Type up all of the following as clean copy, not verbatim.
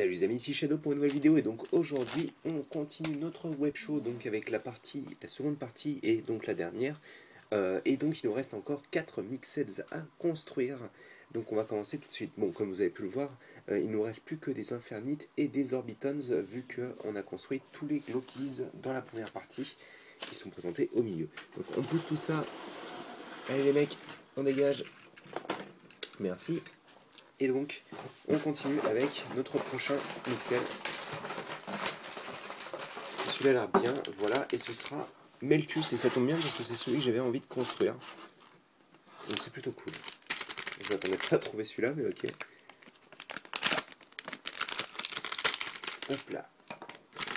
Salut les amis, ici Shadow pour une nouvelle vidéo et donc aujourd'hui on continue notre web show donc avec la seconde partie et donc la dernière et donc il nous reste encore 4 mixels à construire, donc on va commencer tout de suite. Bon, comme vous avez pu le voir, il nous reste plus que des Infernites et des Orbitons vu qu'on a construit tous les Glockies dans la première partie qui sont présentés au milieu. Donc on pousse tout ça, allez les mecs, on dégage, merci. Et donc, on continue avec notre prochain Mixel. Celui-là a l'air bien, voilà, et ce sera Meltus, et ça tombe bien parce que c'est celui que j'avais envie de construire. Donc c'est plutôt cool. Je m'attendais pas à trouver celui-là, mais ok. Hop là.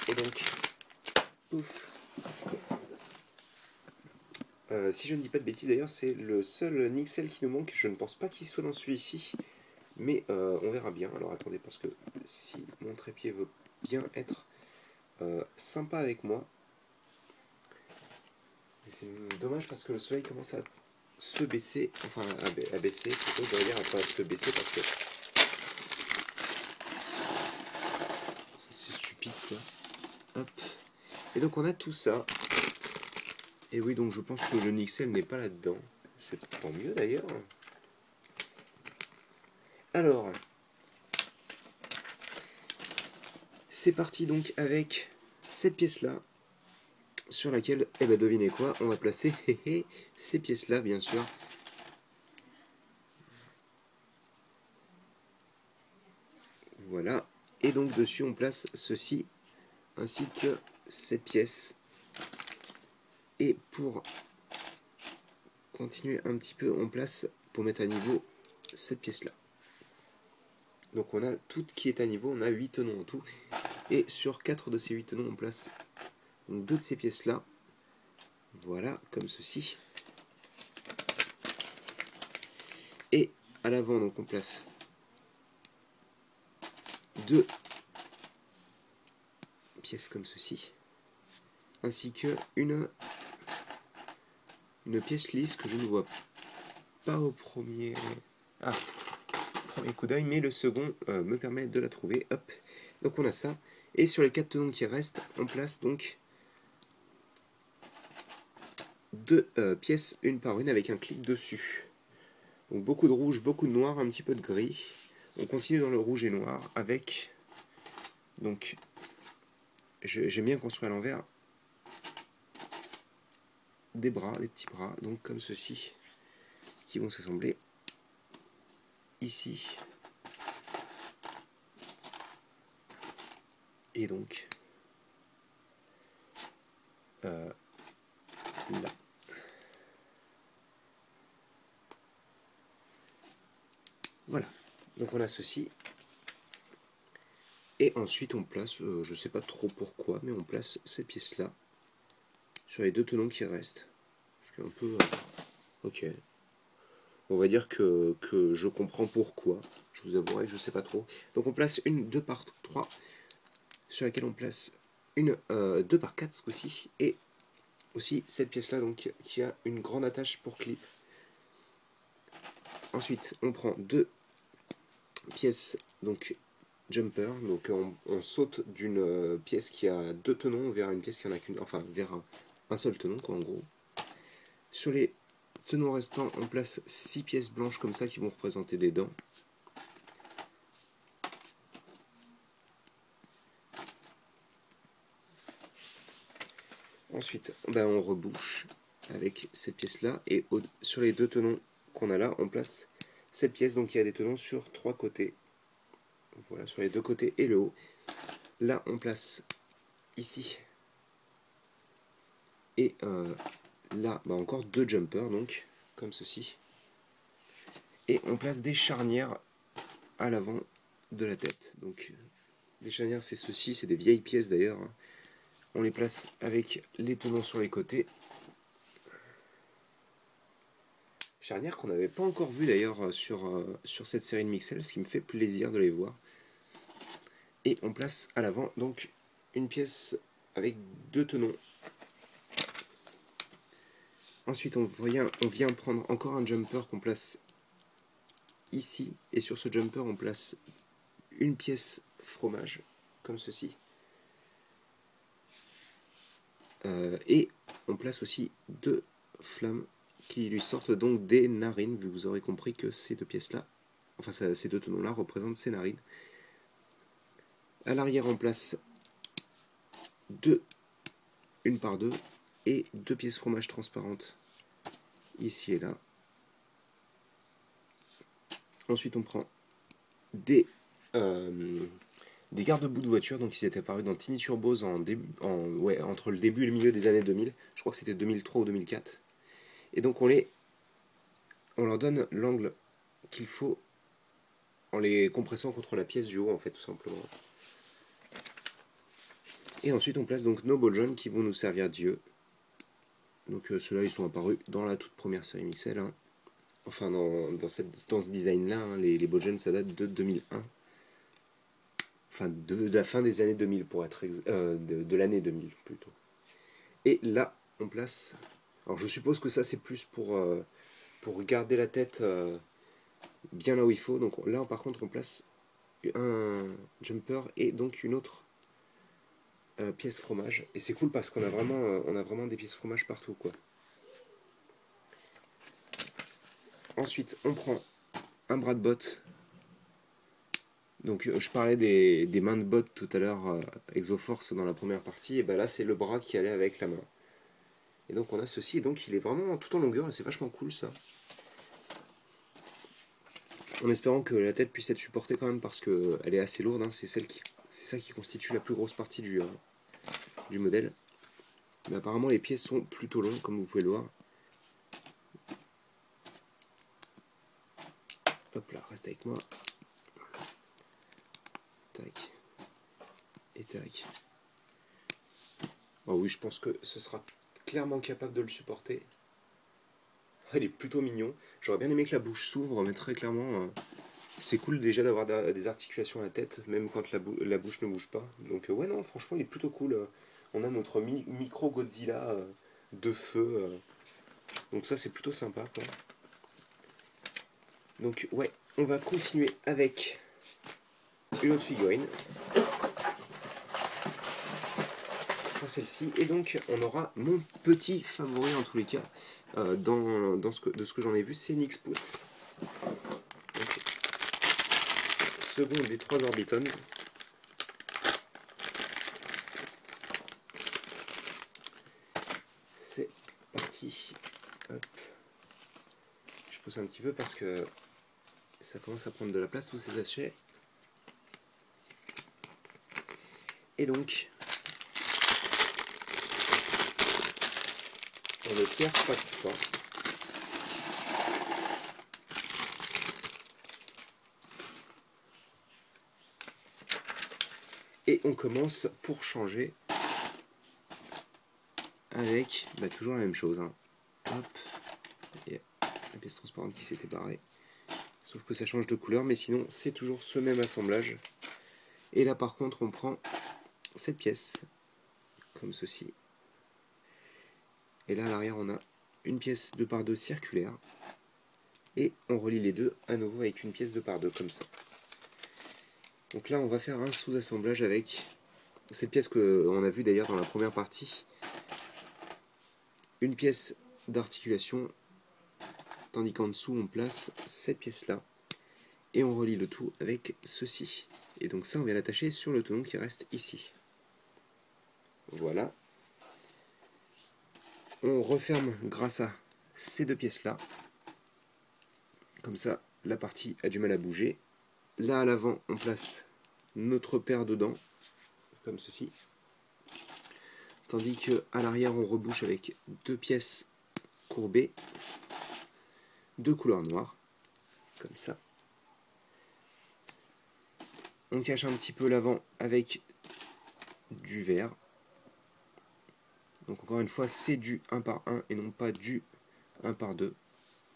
Et donc, pouf. Si je ne dis pas de bêtises d'ailleurs, c'est le seul Nixel qui nous manque. Je ne pense pas qu'il soit dans celui-ci, mais on verra bien. Alors attendez, parce que si mon trépied veut bien être sympa avec moi, c'est dommage parce que le soleil commence à se baisser, enfin à baisser, plutôt je veux dire à pas se baisser parce que c'est stupide quoi. Hop. Et donc on a tout ça. Et oui, donc je pense que le Nixel n'est pas là-dedans. C'est tant mieux d'ailleurs. Alors, c'est parti donc avec cette pièce-là, sur laquelle, eh ben devinez quoi, on va placer ces pièces-là bien sûr. Voilà. Et donc dessus on place ceci, ainsi que cette pièce. Et pour continuer un petit peu, on place, pour mettre à niveau, cette pièce-là. Donc on a tout qui est à niveau, on a 8 tenons en tout. Et sur 4 de ces 8 tenons, on place donc 2 de ces pièces-là. Voilà, comme ceci. Et à l'avant, donc on place 2 pièces comme ceci. Ainsi que une pièce lisse que je ne vois pas au premier coup d'œil, mais le second me permet de la trouver. Hop. Donc on a ça. Et sur les 4 tenons qui restent, on place donc 2 pièces une par une avec un clic dessus. Donc beaucoup de rouge, beaucoup de noir, un petit peu de gris. On continue dans le rouge et noir avec, donc j'aime bien construire à l'envers, des bras, des petits bras, donc comme ceci, qui vont s'assembler ici. Et donc là. Voilà, donc on a ceci. Et ensuite on place, je ne sais pas trop pourquoi, mais on place cette pièce-là sur les 2 tenons qui restent. C'est un peu... ok. On va dire que je comprends pourquoi. Je vous avouerai que je ne sais pas trop. Donc on place une 2 par 3 sur laquelle on place une 2 par 4 ce coup-ci. Et aussi cette pièce-là donc qui a une grande attache pour clip. Ensuite on prend 2 pièces donc jumper, donc on saute d'une pièce qui a 2 tenons vers une pièce qui en a qu'une, enfin vers un seul tenon quoi en gros. Sur les tenons restants on place 6 pièces blanches comme ça qui vont représenter des dents. Ensuite ben, on rebouche avec cette pièce là et sur les 2 tenons qu'on a là on place cette pièce, donc il y a des tenons sur 3 côtés. Voilà, sur les 2 côtés et le haut. Là on place ici et là bah encore 2 jumpers donc comme ceci. Et on place des charnières à l'avant de la tête. Donc des charnières c'est ceci, c'est des vieilles pièces d'ailleurs. On les place avec les tenons sur les côtés. Charnières qu'on n'avait pas encore vues d'ailleurs sur cette série de Mixel, ce qui me fait plaisir de les voir. Et on place à l'avant donc une pièce avec 2 tenons. Ensuite on vient prendre encore un jumper qu'on place ici, et sur ce jumper on place une pièce fromage, comme ceci. Et on place aussi 2 flammes qui lui sortent donc des narines, vu que vous aurez compris que ces deux pièces-là, enfin ces deux tenons-là représentent ses narines. À l'arrière, on place 2, une par 2, et 2 pièces fromage transparentes, ici et là. Ensuite, on prend des garde-boue de voiture, donc ils étaient apparus dans Tiny Turbos entre le début et le milieu des années 2000, je crois que c'était 2003 ou 2004. Et donc on leur donne l'angle qu'il faut en les compressant contre la pièce du haut, en fait, tout simplement. Et ensuite on place donc nos ball jaunes qui vont nous servir d'yeux. Donc ceux-là ils sont apparus dans la toute première série Mixel, hein. Enfin dans ce design-là, hein, les ball jaunes ça date de 2001. Enfin de la fin des années 2000 pour être de l'année 2000 plutôt. Et là on place, alors je suppose que ça c'est plus pour garder la tête bien là où il faut. Donc là par contre on place un jumper et donc une autre pièce fromage. Et c'est cool parce qu'on a vraiment des pièces fromage partout, quoi. Ensuite on prend un bras de botte. Donc je parlais des mains de botte tout à l'heure, Exoforce dans la première partie, et ben là c'est le bras qui allait avec la main. Et donc on a ceci, et donc il est vraiment tout en longueur et c'est vachement cool ça. En espérant que la tête puisse être supportée quand même parce qu'elle est assez lourde, hein. C'est ça qui constitue la plus grosse partie du modèle. Mais apparemment les pieds sont plutôt longs comme vous pouvez le voir. Hop là, reste avec moi. Tac. Et tac. Oh oui, je pense que ce sera clairement capable de le supporter. Il est plutôt mignon. J'aurais bien aimé que la bouche s'ouvre, mais très clairement, c'est cool déjà d'avoir des articulations à la tête, même quand la bouche ne bouge pas. Donc ouais, non, franchement, il est plutôt cool. On a notre micro Godzilla de feu. Donc ça, c'est plutôt sympa, quoi. Donc ouais, on va continuer avec une autre figurine. Ce sera celle-ci. Et donc, on aura mon petit favori, en tous les cas, de ce que j'en ai vu, c'est Nyxput. Second des 3 Orbitons. C'est parti. Hop. Je pousse un petit peu parce que ça commence à prendre de la place sous ces sachets. Et donc, on ne perd pas de temps. Et on commence pour changer avec toujours la même chose, hein. Hop, et la pièce transparente qui s'était barrée. Sauf que ça change de couleur, mais sinon c'est toujours ce même assemblage. Et là par contre on prend cette pièce, comme ceci. Et là à l'arrière on a une pièce 2x2 circulaire. Et on relie les deux à nouveau avec une pièce 2x2 comme ça. Donc là on va faire un sous-assemblage avec cette pièce qu'on a vue d'ailleurs dans la première partie. Une pièce d'articulation, tandis qu'en dessous on place cette pièce là. Et on relie le tout avec ceci. Et donc ça on vient l'attacher sur le tenon qui reste ici. Voilà. On referme grâce à ces deux pièces là. Comme ça la partie a du mal à bouger. Là à l'avant on place notre paire de dents, comme ceci. Tandis que à l'arrière on rebouche avec deux pièces courbées de couleur noire, comme ça. On cache un petit peu l'avant avec du vert. Donc encore une fois c'est du 1 par 1 et non pas du 1 par 2.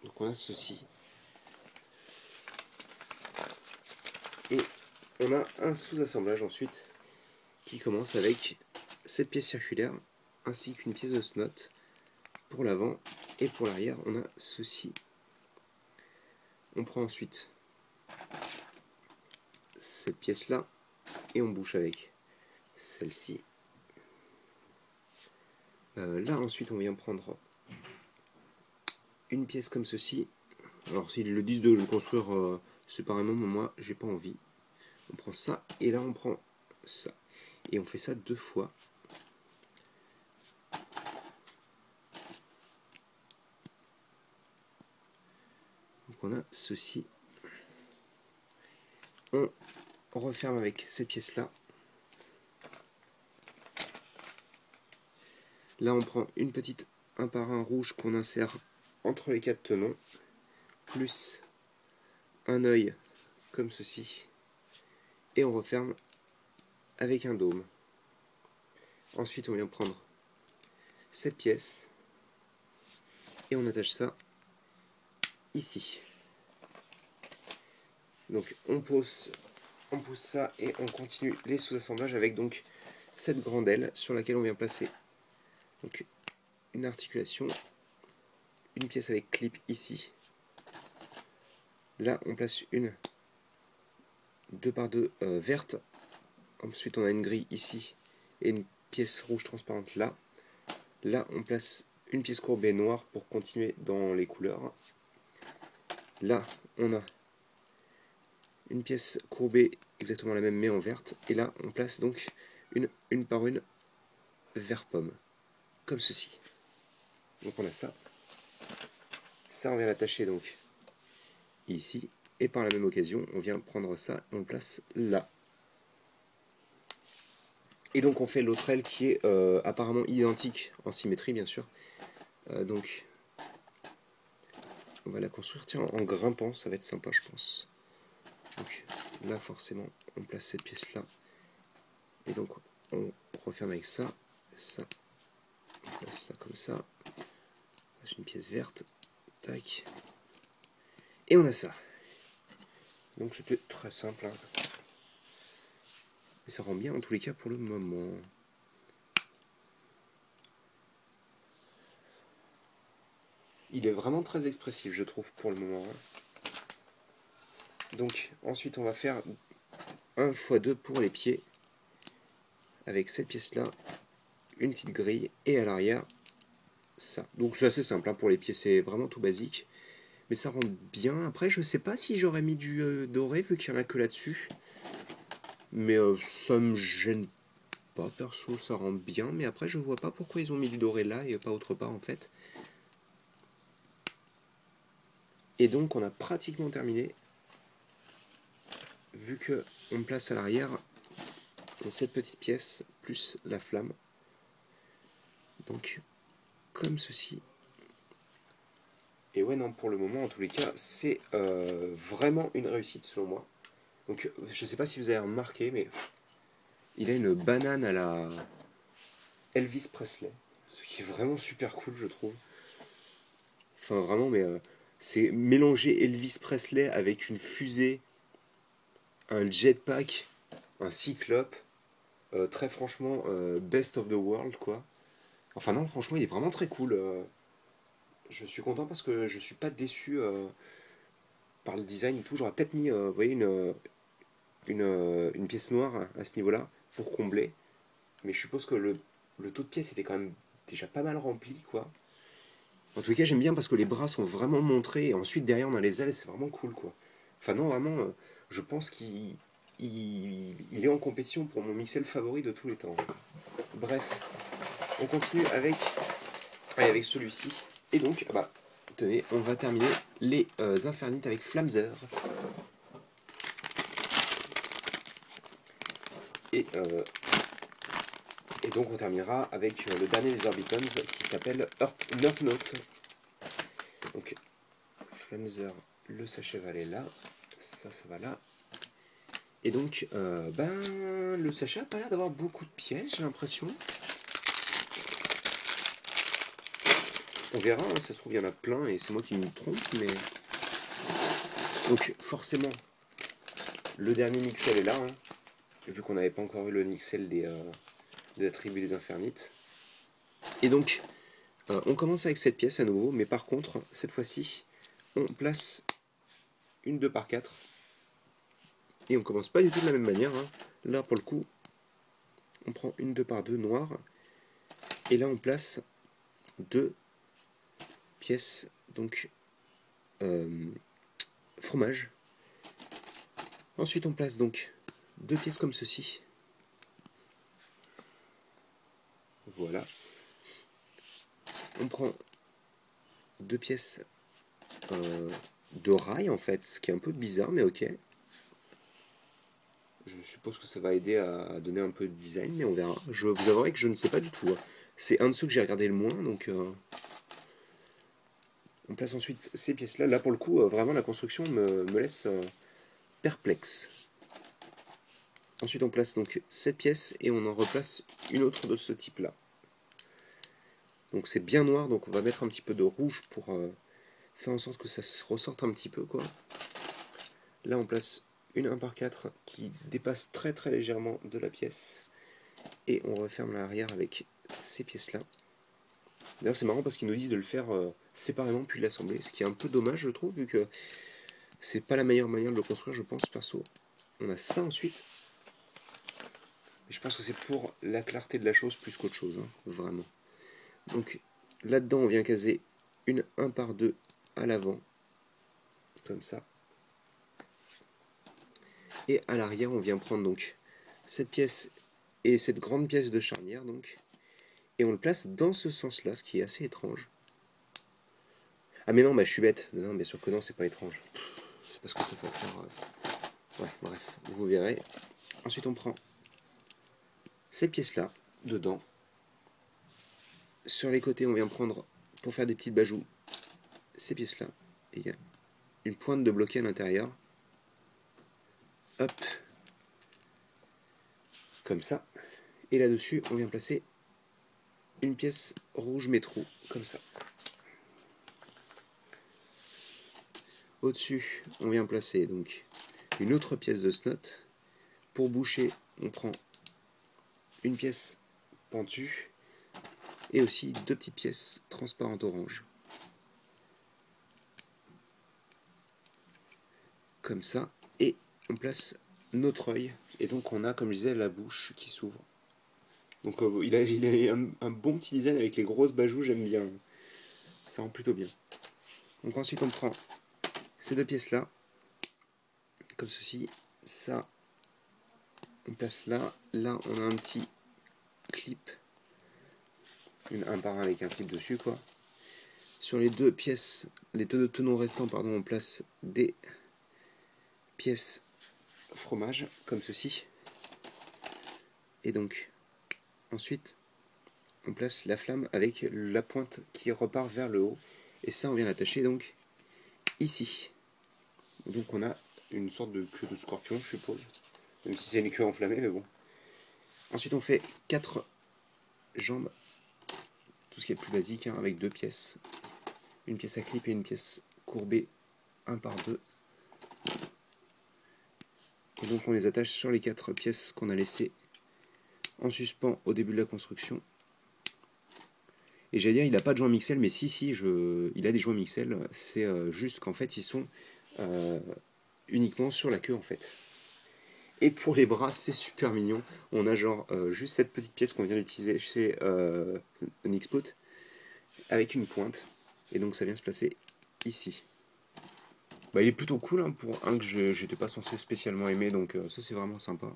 Donc on a ceci. Et on a un sous-assemblage ensuite qui commence avec cette pièce circulaire ainsi qu'une pièce de snot pour l'avant, et pour l'arrière on a ceci. On prend ensuite cette pièce-là et on bouche avec celle-ci. Là, ensuite, on vient prendre une pièce comme ceci. Alors, s'ils le disent de le construire séparément, mais moi, j'ai pas envie. On prend ça, et là, on prend ça. Et on fait ça 2 fois. Donc, on a ceci. On referme avec cette pièce-là. Là, on prend une petite un par un rouge qu'on insère entre les 4 tenons, plus un œil comme ceci, et on referme avec un dôme. Ensuite, on vient prendre cette pièce et on attache ça ici. Donc, on pousse ça et on continue les sous-assemblages avec donc cette grande aile sur laquelle on vient placer donc une articulation, une pièce avec clip ici. Là, on place une 2x2 verte. Ensuite, on a une grille ici et une pièce rouge transparente là. Là, on place une pièce courbée noire pour continuer dans les couleurs. Là, on a une pièce courbée exactement la même mais en verte. Et là, on place donc une par une vert pomme, comme ceci. Donc on a ça. Ça, on vient l'attacher donc ici. Et par la même occasion, on vient prendre ça et on le place là. Et donc on fait l'autre aile qui est apparemment identique en symétrie, bien sûr. Donc on va la construire tiens, en grimpant, ça va être sympa, je pense. Donc là, forcément, on place cette pièce-là. Et donc on referme avec ça, ça. On place ça comme ça. On place une pièce verte. Tac. Et on a ça. Donc c'était très simple. Hein. Et ça rend bien en tous les cas pour le moment. Il est vraiment très expressif, je trouve, pour le moment. Hein. Donc ensuite on va faire 1 x 2 pour les pieds. Avec cette pièce-là, une petite grille, et à l'arrière, ça. Donc c'est assez simple, hein, pour les pieds, c'est vraiment tout basique. Mais ça rend bien. Après, je sais pas si j'aurais mis du doré, vu qu'il n'y en a que là-dessus. Mais ça me gêne pas, perso, ça rend bien. Mais après, je vois pas pourquoi ils ont mis du doré là et pas autre part, en fait. Et donc, on a pratiquement terminé. Vu que on place à l'arrière cette petite pièce, plus la flamme. Donc, comme ceci. Et ouais, non, pour le moment, en tous les cas, c'est vraiment une réussite selon moi. Donc, je sais pas si vous avez remarqué, mais il a une banane à la Elvis Presley. Ce qui est vraiment super cool, je trouve. Enfin, vraiment, mais c'est mélanger Elvis Presley avec une fusée, un jetpack, un cyclope. Très franchement, best of the world, quoi. Enfin, non, franchement, il est vraiment très cool. Je suis content parce que je suis pas déçu par le design et tout. J'aurais peut-être mis, vous voyez, une pièce noire à ce niveau-là pour combler. Mais je suppose que le taux de pièce était quand même déjà pas mal rempli, quoi. En tout cas, j'aime bien parce que les bras sont vraiment montrés et ensuite derrière on a les ailes, c'est vraiment cool, quoi. Enfin non, vraiment, je pense qu'il est en compétition pour mon Mixel favori de tous les temps. Bref, on continue avec celui-ci. Et donc, bah, tenez, on va terminer les Infernites avec Flamzer. Et donc on terminera avec le dernier des Orbitons qui s'appelle Earth Note. Donc Flamzer, le sachet va aller là, ça va là. Et donc le sachet a pas l'air d'avoir beaucoup de pièces, j'ai l'impression. On verra, hein, ça se trouve il y en a plein et c'est moi qui me trompe, mais. Donc forcément le dernier Mixel est là, hein, vu qu'on n'avait pas encore eu le Mixel de la tribu des Infernites. Et donc on commence avec cette pièce à nouveau, mais par contre, cette fois-ci, on place une 2x4 Et on commence pas du tout de la même manière, hein. Là pour le coup, on prend une 2x2 noire, et là on place deux pièces, donc fromage. Ensuite on place donc deux pièces comme ceci. Voilà. On prend deux pièces de rail en fait, ce qui est un peu bizarre, mais ok. Je suppose que ça va aider à donner un peu de design, mais on verra. Je vous avouerai que je ne sais pas du tout, hein. C'est un de ceux que j'ai regardé le moins, donc on place ensuite ces pièces-là. Là, pour le coup, vraiment, la construction me laisse perplexe. Ensuite, on place donc cette pièce et on en replace une autre de ce type-là. Donc c'est bien noir, donc on va mettre un petit peu de rouge pour faire en sorte que ça se ressorte un petit peu, quoi. Là, on place une 1x4 qui dépasse très très légèrement de la pièce. Et on referme l'arrière avec ces pièces-là. D'ailleurs, c'est marrant parce qu'ils nous disent de le faire séparément puis de l'assembler, ce qui est un peu dommage, je trouve, vu que c'est pas la meilleure manière de le construire, je pense, perso. On a ça ensuite. Et je pense que c'est pour la clarté de la chose plus qu'autre chose, hein, vraiment. Donc là-dedans, on vient caser une 1x2 à l'avant, comme ça. Et à l'arrière, on vient prendre donc cette pièce et cette grande pièce de charnière, donc, et on le place dans ce sens-là, ce qui est assez étrange. Ah mais non, bah, je suis bête. Non, bien sûr que non, c'est pas étrange. C'est parce que ça va faire... Ouais, bref, vous verrez. Ensuite, on prend cette pièce-là, dedans. Sur les côtés, on vient prendre, pour faire des petites bajoues, ces pièces-là. Et il y a une pointe de bloqué à l'intérieur. Hop. Comme ça. Et là-dessus, on vient placer une pièce rouge métro, comme ça. Au-dessus, on vient placer donc une autre pièce de snot. Pour boucher, on prend une pièce pentue et aussi deux petites pièces transparentes orange. Comme ça. Et on place notre œil. Et donc on a, comme je disais, la bouche qui s'ouvre. Donc il a un bon petit design avec les grosses bajoues, j'aime bien. Ça rend plutôt bien. Donc ensuite on prend ces deux pièces là, comme ceci. Ça, on place là. Là on a un petit clip, un par un avec un clip dessus, quoi. Sur les deux pièces, les deux tenons restants, pardon, on place des pièces fromage, comme ceci. Et donc, ensuite, on place la flamme avec la pointe qui repart vers le haut. Et ça, on vient l'attacher donc ici. Donc on a une sorte de queue de scorpion, je suppose. Même si c'est une queue enflammée, mais bon. Ensuite, on fait 4 jambes. Tout ce qui est plus basique, hein, avec deux pièces. Une pièce à clip et une pièce courbée, 1 par 2. Et donc on les attache sur les 4 pièces qu'on a laissées en suspens au début de la construction. Et j'allais dire, il n'a pas de joint Mixel, mais si, il a des joints Mixel. C'est juste qu'en fait, ils sont uniquement sur la queue, en fait. Et pour les bras, c'est super mignon. On a genre juste cette petite pièce qu'on vient d'utiliser chez Nixpot, avec une pointe. Et donc ça vient se placer ici. Bah, il est plutôt cool, hein, pour un que j'étais pas censé spécialement aimer, donc ça c'est vraiment sympa.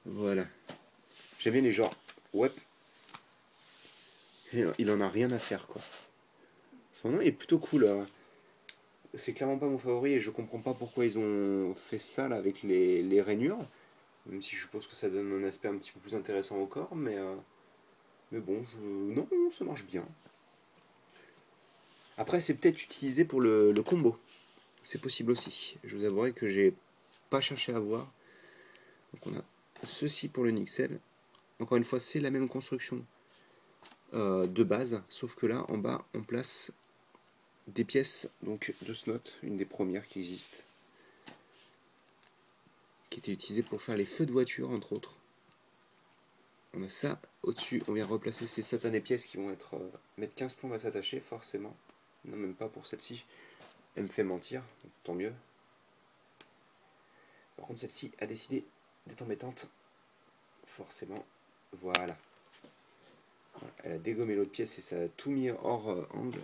Voilà. J'avais les genres, ouais, il en a rien à faire, quoi. Son nom il est plutôt cool. C'est clairement pas mon favori et je comprends pas pourquoi ils ont fait ça là avec les rainures. Même si je suppose que ça donne un aspect un petit peu plus intéressant au corps, mais bon, non, ça marche bien. Après, c'est peut-être utilisé pour le combo. C'est possible aussi. Je vous avouerai que j'ai pas cherché à voir. Donc on a ceci pour le Nixel. Encore une fois, c'est la même construction de base, sauf que là, en bas, on place des pièces donc de Snot, une des premières qui existent, qui était utilisée pour faire les feux de voiture, entre autres. On a ça au-dessus, on vient replacer ces satanées pièces qui vont être mettre 15 plombes à s'attacher, forcément. Non, même pas pour celle-ci. elle me fait mentir, tant mieux. Par contre, celle-ci a décidé d'être embêtante. Forcément, voilà. Elle a dégommé l'autre pièce et ça a tout mis hors angle.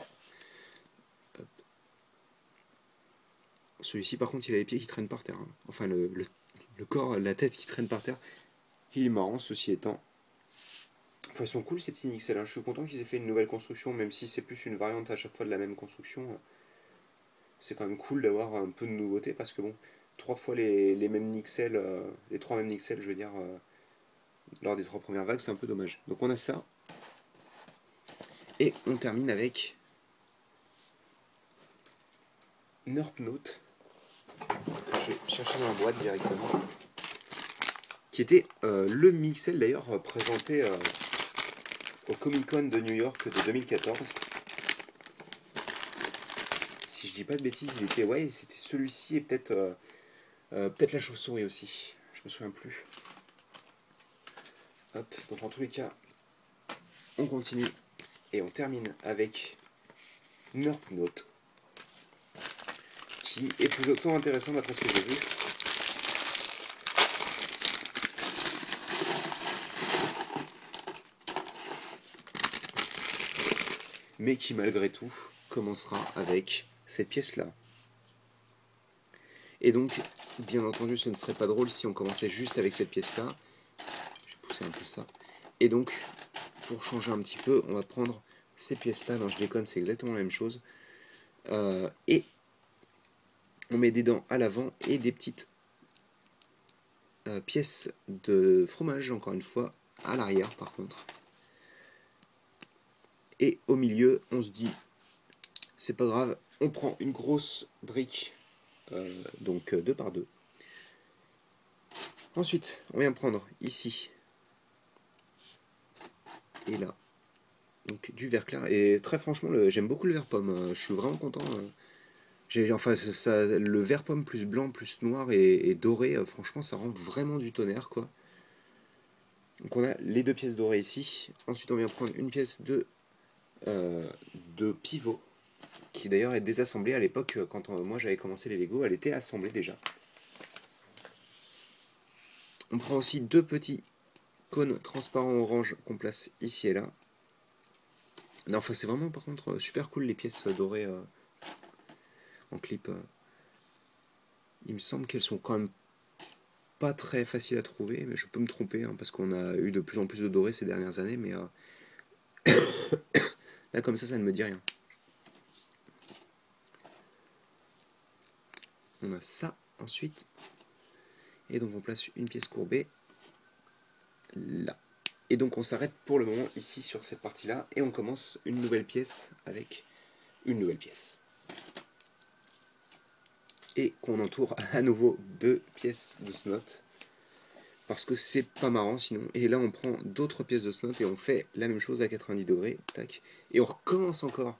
Celui-ci, par contre, il a les pieds qui traînent par terre. Hein. Enfin, le corps, la tête qui traîne par terre. Il est marrant, ceci étant. Enfin, ils sont cool ces petits Nixel. Hein. Je suis content qu'ils aient fait une nouvelle construction, même si c'est plus une variante à chaque fois de la même construction. C'est quand même cool d'avoir un peu de nouveauté parce que bon, 3 fois les mêmes Nixel, les 3 mêmes Nixel, je veux dire, lors des 3 premières vagues, c'est un peu dommage. Donc on a ça. Et on termine avec Nerp Note. Je vais chercher dans la boîte directement. Qui était le Mixel d'ailleurs présenté au Comic Con de New York de 2014. Si je dis pas de bêtises, il était, ouais, c'était celui-ci et peut-être la chauve-souris aussi. Je me souviens plus. Hop, donc en tous les cas, on continue et on termine avec Nerp Note, qui est plus autant intéressant d'après ce que j'ai vu. Mais qui malgré tout commencera avec cette pièce-là. Et donc, bien entendu, ce ne serait pas drôle si on commençait juste avec cette pièce-là. Je vais pousser un peu ça. Et donc, pour changer un petit peu, on va prendre ces pièces-là. Non, je déconne, c'est exactement la même chose. Et on met des dents à l'avant et des petites pièces de fromage, encore une fois, à l'arrière par contre. Et au milieu, on se dit, c'est pas grave, on prend une grosse brique, donc 2 par 2. Ensuite, on vient prendre ici et là, donc du vert clair. Et très franchement, j'aime beaucoup le vert pomme. Je suis vraiment content. Enfin, ça, le vert pomme plus blanc, plus noir et doré, franchement, ça rend vraiment du tonnerre, quoi. Donc on a les 2 pièces dorées ici. Ensuite, on vient prendre une pièce de pivot, qui d'ailleurs est désassemblée à l'époque, quand moi j'avais commencé les Lego, elle était assemblée déjà. On prend aussi 2 petits cônes transparents orange qu'on place ici et là. Non, enfin, c'est vraiment par contre super cool les pièces dorées en clip. Il me semble qu'elles sont quand même pas très faciles à trouver, mais je peux me tromper hein, parce qu'on a eu de plus en plus de dorés ces dernières années, mais là comme ça ne me dit rien. On a ça ensuite, et donc on place une pièce courbée là. Et donc on s'arrête pour le moment ici sur cette partie-là, et on commence une nouvelle pièce avec une nouvelle pièce. Et qu'on entoure à nouveau 2 pièces de snot, parce que c'est pas marrant sinon. Et là on prend d'autres pièces de snot et on fait la même chose à 90 degrés, tac, et on recommence encore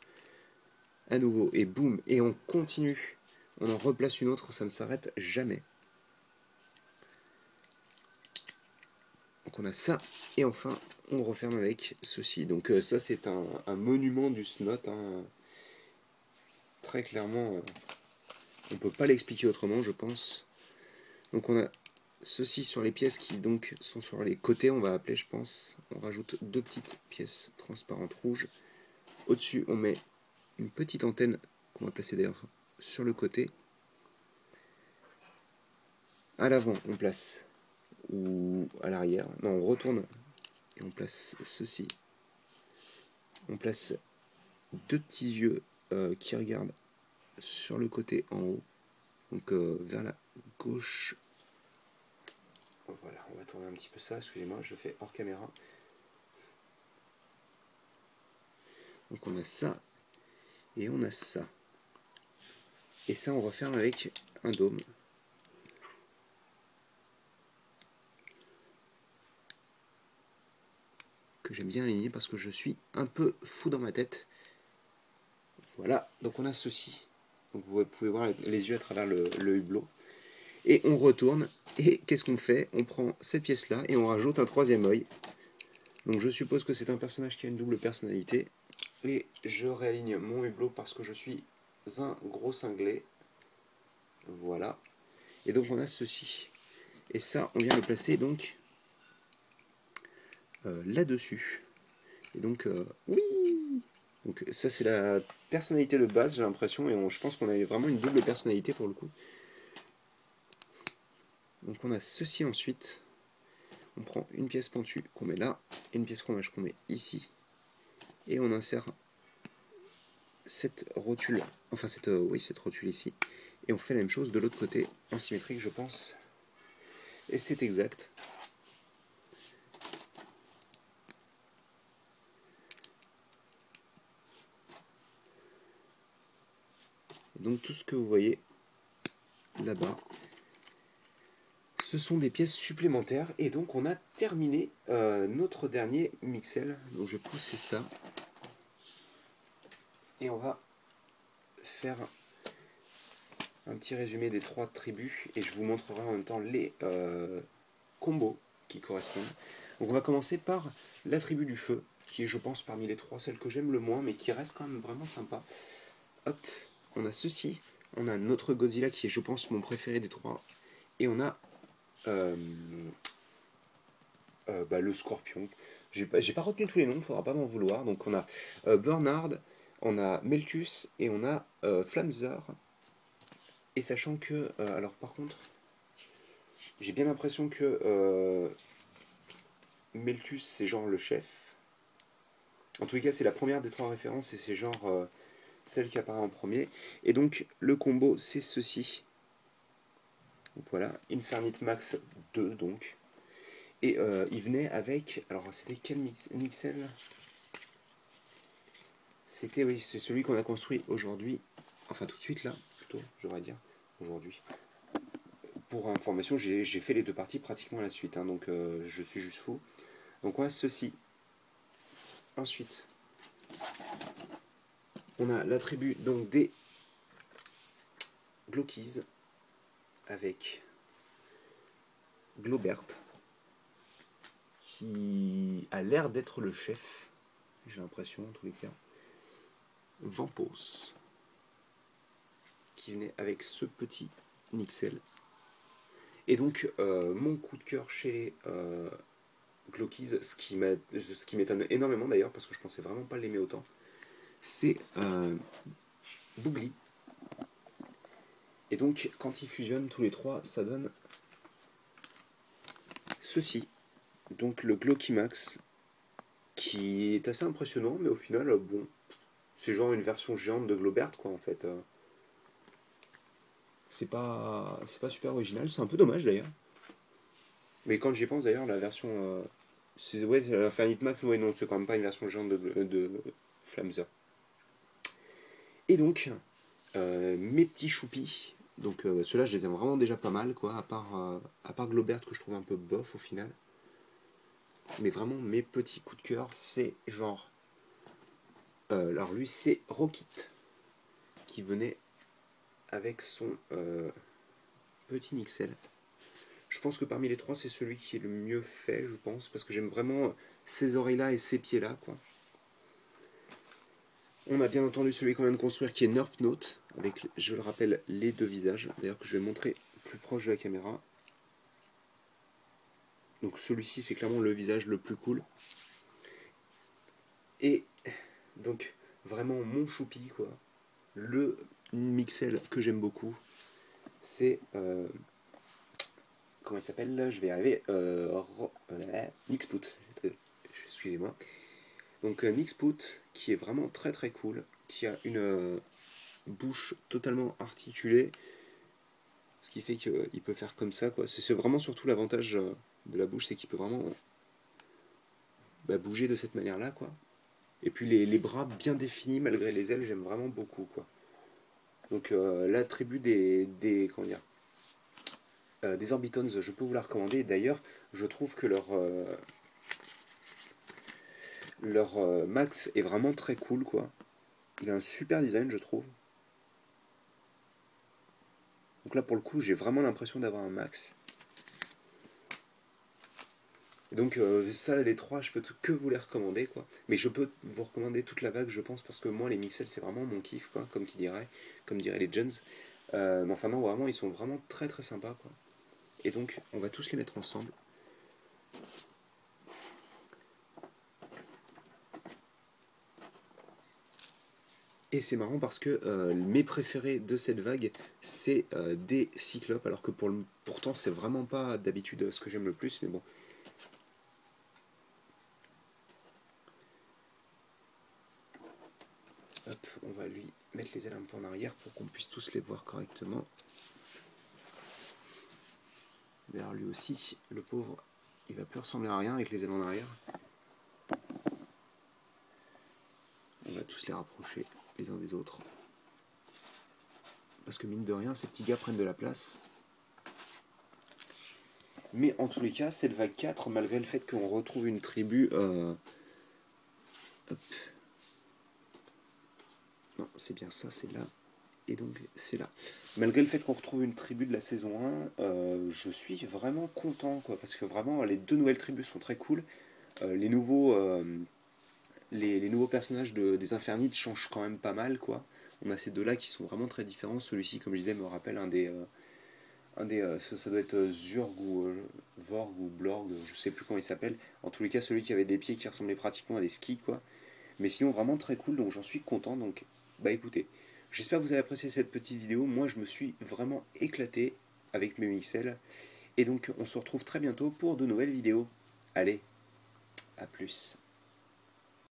à nouveau, et boum, et on continue, on en replace une autre, ça ne s'arrête jamais. Donc on a ça, et enfin on referme avec ceci. Donc ça c'est un monument du snot, hein. Très clairement, on ne peut pas l'expliquer autrement je pense. Donc on a ceci sur les pièces qui donc sont sur les côtés, on va appeler je pense. On rajoute 2 petites pièces transparentes rouges. Au-dessus on met une petite antenne qu'on va placer d'ailleurs sur le côté. À l'avant on place, ou à l'arrière, non on retourne et on place ceci. On place 2 petits yeux qui regardent sur le côté en haut, donc vers la gauche. Voilà, on va tourner un petit peu ça, excusez-moi, je fais hors caméra. Donc on a ça, et on a ça. Et ça on referme avec un dôme. Que j'aime bien aligner parce que je suis un peu fou dans ma tête. Voilà, donc on a ceci. Donc vous pouvez voir les yeux à travers le hublot. Et on retourne, et qu'est-ce qu'on fait? On prend cette pièce-là et on rajoute un 3e œil. Donc je suppose que c'est un personnage qui a une double personnalité. Et je réaligne mon hublot parce que je suis un gros cinglé. Voilà. Et donc on a ceci. Et ça, on vient le placer donc là-dessus. Et donc, oui. Donc ça c'est la personnalité de base, j'ai l'impression, et je pense qu'on avait vraiment une double personnalité pour le coup. Donc on a ceci ensuite. On prend une pièce pointue qu'on met là, et une pièce fromage qu'on met ici. Et on insère cette rotule, enfin cette rotule ici. Et on fait la même chose de l'autre côté, en symétrique je pense. Et c'est exact. Et donc tout ce que vous voyez là-bas, ce sont des pièces supplémentaires. Et donc on a terminé notre dernier Mixel. Donc je vais pousser ça. Et on va faire un petit résumé des 3 tribus. Et je vous montrerai en même temps les combos qui correspondent. Donc on va commencer par la tribu du feu, qui est je pense parmi les 3 celle que j'aime le moins, mais qui reste quand même vraiment sympa. Hop, on a ceci, on a notre Godzilla qui est je pense mon préféré des 3, et on a le Scorpion. J'ai pas retenu tous les noms, faudra pas m'en vouloir. Donc on a Bernard, on a Meltus et on a Flamzer. Et sachant que, alors par contre, j'ai bien l'impression que Meltus c'est genre le chef. En tous les cas, c'est la première des 3 références et c'est genre celle qui apparaît en premier. Et donc, le combo, c'est ceci. Voilà, Infernite Max 2, donc. Et il venait avec... Alors, c'était quel Mixel? C'était, oui, c'est celui qu'on a construit aujourd'hui. Enfin, tout de suite, là, plutôt, j'aurais dire. Aujourd'hui. Pour information, j'ai fait les 2 parties pratiquement à la suite, hein, donc je suis juste fou. Donc, on a ceci. Ensuite, on a l'attribut donc des Glockies avec Globert qui a l'air d'être le chef, j'ai l'impression en tous les cas. Vampos qui venait avec ce petit Nixel. Et donc mon coup de cœur chez Glockies, ce qui m'étonne énormément d'ailleurs parce que je pensais vraiment pas l'aimer autant, c'est Boogly. Et donc quand ils fusionnent tous les 3, ça donne ceci. Donc le Glockimax qui est assez impressionnant, mais au final, bon, c'est genre une version géante de Globert, quoi, en fait. C'est pas super original, c'est un peu dommage d'ailleurs. Mais quand j'y pense d'ailleurs, la version. Ouais, la Infinite Max, ouais, non, c'est quand même pas une version géante de Flamzer. Et donc, mes petits choupis, donc ceux-là, je les aime vraiment déjà pas mal, quoi, à part Globert que je trouve un peu bof au final. Mais vraiment, mes petits coups de cœur, c'est genre. Alors lui, c'est Rockit, qui venait avec son petit Nixel. Je pense que parmi les 3, c'est celui qui est le mieux fait, je pense, parce que j'aime vraiment ces oreilles-là et ces pieds-là, quoi. On a bien entendu celui qu'on vient de construire, qui est Nerp Note, avec, je le rappelle, les 2 visages, d'ailleurs que je vais montrer plus proche de la caméra. Donc celui-ci, c'est clairement le visage le plus cool. Et donc, vraiment mon choupi, quoi. Le Mixel que j'aime beaucoup, c'est... comment il s'appelle là? Je vais y arriver. Nixput. Excusez-moi. Donc Nixput, qui est vraiment très très cool, qui a une bouche totalement articulée, ce qui fait qu'il peut faire comme ça, quoi. C'est vraiment surtout l'avantage de la bouche, c'est qu'il peut vraiment bouger de cette manière-là, quoi. Et puis les bras bien définis malgré les ailes, j'aime vraiment beaucoup, quoi. Donc l'attribut comment dire, des Orbitons, je peux vous la recommander. D'ailleurs, je trouve que leur max est vraiment très cool, quoi. Il a un super design, je trouve. Donc là, pour le coup, j'ai vraiment l'impression d'avoir un max. Et donc ça, les trois, je peux que vous les recommander, quoi. Mais je peux vous recommander toute la vague, je pense, parce que moi, les Mixel, c'est vraiment mon kiff, quoi, comme diraient les Jones. Mais enfin non, vraiment, ils sont vraiment très très sympas, quoi. Et donc, on va tous les mettre ensemble. Et c'est marrant parce que mes préférés de cette vague, c'est des cyclopes, alors que pourtant c'est vraiment pas d'habitude ce que j'aime le plus, mais bon. Hop, on va lui mettre les ailes un peu en arrière pour qu'on puisse tous les voir correctement. D'ailleurs lui aussi, le pauvre, il va plus ressembler à rien avec les ailes en arrière. On va tous les rapprocher les uns des autres. Parce que mine de rien, ces petits gars prennent de la place. Mais en tous les cas, cette vague 4, malgré le fait qu'on retrouve une tribu... hop. Non, c'est bien ça, c'est là. Et donc, c'est là. Malgré le fait qu'on retrouve une tribu de la saison 1, je suis vraiment content, quoi. Parce que vraiment, les deux nouvelles tribus sont très cool. Les nouveaux personnages des Infernides changent quand même pas mal, quoi. On a ces deux-là qui sont vraiment très différents. Celui-ci, comme je disais, me rappelle ça doit être Zurg ou Vorg ou Blorg, je sais plus comment il s'appelle. En tous les cas, celui qui avait des pieds qui ressemblaient pratiquement à des skis, quoi. Mais sinon, vraiment très cool, donc j'en suis content. Donc, bah écoutez, j'espère que vous avez apprécié cette petite vidéo. Moi, je me suis vraiment éclaté avec mes Mixel. Et donc, on se retrouve très bientôt pour de nouvelles vidéos. Allez, à plus.